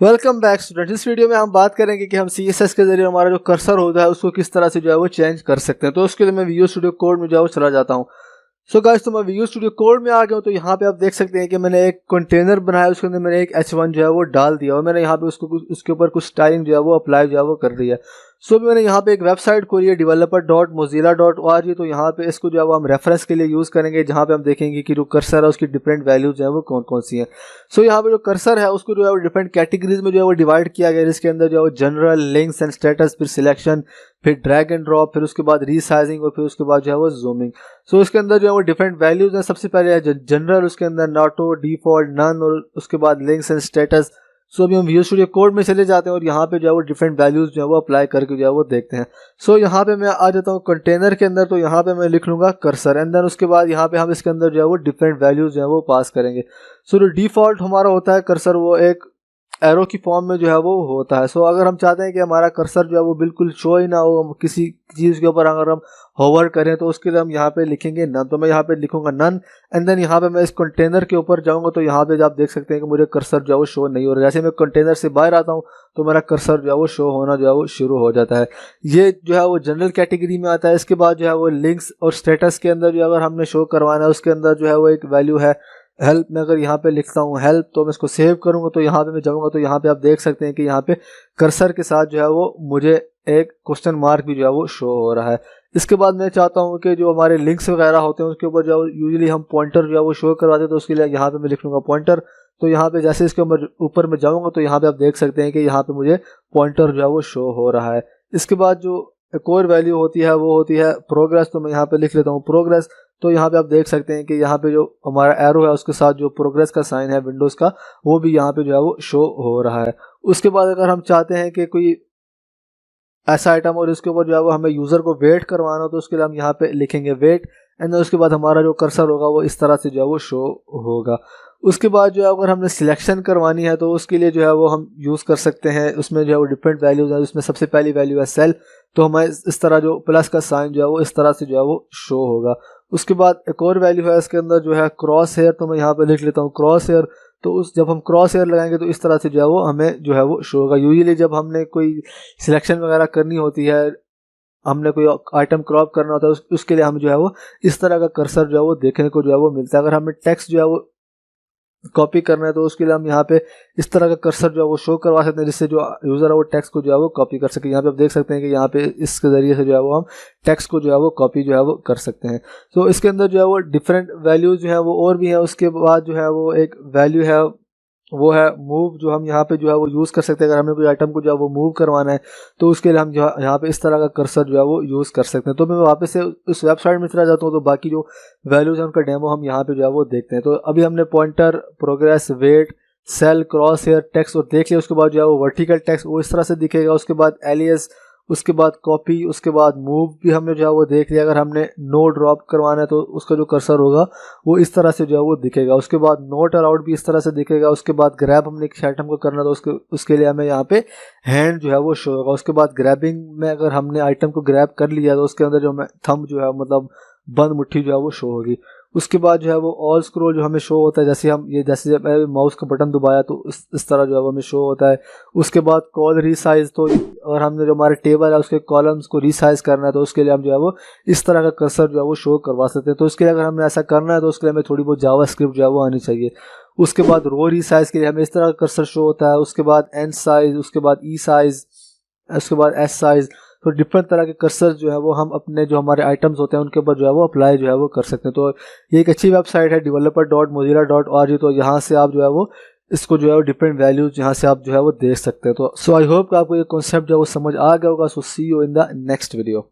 Welcome back student. इस video में हम बात करेंगे कि हम CSS के जरिए हमारा जो कर्सर होता है उसको किस तरह से जो है वो चेंज कर सकते हैं। तो उसके लिए मैं विजुअल स्टूडियो कोड में जो है वो चला जाता हूँ। सो गाइस, तो मैं विजुअल स्टूडियो कोड में आ गया हूँ। तो यहाँ पे आप देख सकते हैं कि मैंने एक कंटेनर बनाया, उसके अंदर मैंने एक H1 जो है वो डाल दिया और मैंने यहाँ पे उसके ऊपर कुछ स्टाइलिंग जो है वो अप्लाई जो है वो कर दिया। सो मैंने यहाँ पे एक वेबसाइट खोली है developer.mozilla.org। तो यहाँ पे इसको जो है वो हम रेफरेंस के लिए यूज़ करेंगे, जहाँ पे हम देखेंगे कि जो कर्सर है उसकी डिफरेंट वैल्यूज जो है वो कौन कौन सी हैं। सो यहाँ पे जो कर्सर है उसको जो है वो डिफरेंट कैटेगरीज में जो है वो डिवाइड किया गया है, जिसके अंदर जो है वो जनरल, लिंक्स एंड स्टेटस, फिर सिलेक्शन, फिर ड्रैग एंड ड्रॉप, फिर उसके बाद रीसाइजिंग और फिर उसके बाद जो है वो जूमिंग। सो इसके अंदर जो है वो डिफरेंट वैल्यूज हैं। सबसे पहले है जनरल, उसके अंदर नाटो, डिफॉल्ट, नन और उसके बाद लिंक्स एंड स्टेटस। सो अभी हम विजुअल स्टूडियो कोड में चले जाते हैं और यहाँ पे जो है वो डिफरेंट वैल्यूज जो है वो अप्लाई करके जो है वो देखते हैं। सो यहाँ पे मैं आ जाता हूँ कंटेनर के अंदर। तो यहाँ पे मैं लिख लूँगा कर्सर एंड देन उसके बाद यहाँ पे हम इसके अंदर जो है वो डिफरेंट वैल्यूज जो है वो पास करेंगे। सो जो डिफॉल्ट हमारा होता है कर्सर, वो एक एरो की फॉर्म में जो है वो होता है। सो अगर हम चाहते हैं कि हमारा कर्सर जो है वो बिल्कुल शो ही ना हो, हम किसी चीज़ के ऊपर अगर हम होवर करें, तो उसके लिए हम यहाँ पे लिखेंगे नन। तो मैं यहाँ पे लिखूंगा नन एंड देन यहाँ पे मैं इस कंटेनर के ऊपर जाऊँगा। तो यहाँ पे आप देख सकते हैं कि मुझे कर्सर जो है वो शो नहीं हो रहा है। जैसे मैं कंटेनर से बाहर आता हूँ तो मेरा कर्सर जो है वो शो होना जो है वो शुरू हो जाता है। ये जो है वो जनरल कैटेगरी में आता है। इसके बाद जो है वो लिंक्स और स्टेटस के अंदर जो अगर हमने शो करवाना है, उसके अंदर जो है वो एक वैल्यू है हेल्प। मैं अगर यहाँ पे लिखता हूँ हेल्प, तो मैं इसको सेव करूँगा तो यहाँ पे मैं जाऊँगा तो यहाँ पे आप देख सकते हैं कि यहाँ पे कर्सर के साथ जो है वो मुझे एक क्वेश्चन मार्क भी जो है वो शो हो रहा है। इसके बाद मैं चाहता हूँ कि जो हमारे लिंक्स वगैरह होते हैं उसके ऊपर जो यूजुअली हम पॉइंटर जो है वो शो करवाते हैं, तो उसके लिए यहाँ पे मैं लिख लूँगा पॉइंटर। तो यहाँ पे जैसे इसके ऊपर मैं जाऊँगा तो यहाँ पे आप देख सकते हैं कि यहाँ पे मुझे पॉइंटर जो है वो शो हो रहा है। इसके बाद जो एक और वैल्यू होती है वो होती है प्रोग्रेस। तो मैं यहाँ पे लिख लेता हूँ प्रोग्रेस। तो यहाँ पे आप देख सकते हैं कि यहाँ पे जो हमारा एरो है उसके साथ जो प्रोग्रेस का साइन है विंडोज़ का, वो भी यहाँ पे जो है वो शो हो रहा है। उसके बाद अगर हम चाहते हैं कि कोई ऐसा आइटम और इसके ऊपर जो है वो हमें यूज़र को वेट करवाना हो, तो उसके लिए हम यहाँ पे लिखेंगे वेट एंड देन उसके बाद हमारा जो कर्सर होगा वो इस तरह से जो है वो शो होगा। उसके बाद जो है अगर हमने सिलेक्शन करवानी है तो उसके लिए जो है वो हम यूज़ कर सकते हैं। उसमें जो है वो डिफरेंट वैल्यूज है। उसमें सबसे पहली वैल्यू है सेल। तो हमें इस तरह जो प्लस का साइन जो है वो इस तरह से जो है वो शो होगा। उसके बाद एक और वैल्यू है इसके अंदर जो है क्रॉस हेयर। तो मैं यहाँ पे लिख लेता हूँ क्रॉस हेयर। तो जब हम क्रॉस हेयर लगाएंगे तो इस तरह से जो है वो हमें जो है वो शो होगा। यूजुअली जब हमने कोई सिलेक्शन वगैरह करनी होती है, हमने कोई आइटम क्रॉप करना होता है, उसके लिए हम जो है वो इस तरह का कर्सर जो है वो देखने को जो है वो मिलता है। अगर हमें टेक्स्ट जो है वो कॉपी करना है तो उसके लिए हम यहाँ पे इस तरह का कर्सर जो है वो शो करवा सकते हैं, जिससे जो यूज़र है वो टेक्स्ट को जो है वो कॉपी कर सके। यहाँ पे आप देख सकते हैं कि यहाँ पे इसके ज़रिए से जो है वो हम टेक्स्ट को जो है वो कॉपी जो है वो कर सकते हैं। तो इसके अंदर जो है वो डिफरेंट वैल्यूज जो है वो और भी है। उसके बाद जो है वो एक वैल्यू है वो है मूव, जो हम यहाँ पे जो है वो यूज़ कर सकते हैं। अगर हमें कोई आइटम को जो है वो मूव करवाना है तो उसके लिए हम जो है यहाँ पे इस तरह का कर्सर जो है वो यूज़ कर सकते हैं। तो मैं वापस से उस वेबसाइट में चला जाता हूँ। तो बाकी जो वैल्यूज़ हैं उनका डेमो हम यहाँ पे जो है वो देखते हैं। तो अभी हमने pointer, progress, wait, cell, crosshair, text और देख लिया। उसके बाद जो है वो वर्टिकल टेक्स्ट वो इस तरह से दिखेगा। उसके बाद एलियस, उसके बाद कॉपी, उसके बाद मूव भी हमने जो है वो देख लिया। अगर हमने नो ड्रॉप करवाना है तो उसका जो कर्सर होगा वो इस तरह से जो है वो दिखेगा। उसके बाद नोट अलाउड भी इस तरह से दिखेगा। उसके बाद ग्रैब हमने किसी आइटम को करना तो उसके लिए हमें यहाँ पे हैंड जो है वो शो होगा। उसके बाद ग्रैबिंग में अगर हमने आइटम को ग्रैब कर लिया तो उसके अंदर जो हमें थंब जो है मतलब बंद मुट्ठी जो है वो शो होगी। उसके बाद जो है वो ऑल स्क्रॉल जो हमें शो होता है, जैसे जब माउस का बटन दबाया तो इस तरह जो है वो हमें शो होता है। उसके बाद कॉल रीसाइज, तो और हमने जो हमारे टेबल है उसके कॉलम्स को रीसाइज करना है तो उसके लिए हम जो है वो इस तरह का कर्सर जो है वो शो करवा सकते हैं। तो उसके लिए अगर हमें ऐसा करना है तो उसके लिए हमें थोड़ी बहुत जावा स्क्रिप्ट जो है वो आनी चाहिए। उसके बाद रो रीसाइज के लिए हमें इस तरह का कर्सर शो होता है। उसके बाद एन साइज, उसके बाद ई साइज, उसके बाद एस साइज। तो डिफरेंट तरह के कर्सर जो है वो हम अपने जो हमारे आइटम्स होते हैं उनके ऊपर जो है वो अप्लाई जो है वो कर सकते हैं। तो ये एक अच्छी वेबसाइट है developer.mozilla.org। तो यहाँ से आप जो है वो इसको जो है वो डिफरेंट वैल्यूज यहाँ से आप जो है वो देख सकते हैं। तो सो आई होप कि आपको ये कॉन्सेप्ट जो है वो समझ आ गया होगा। So see you in the next video.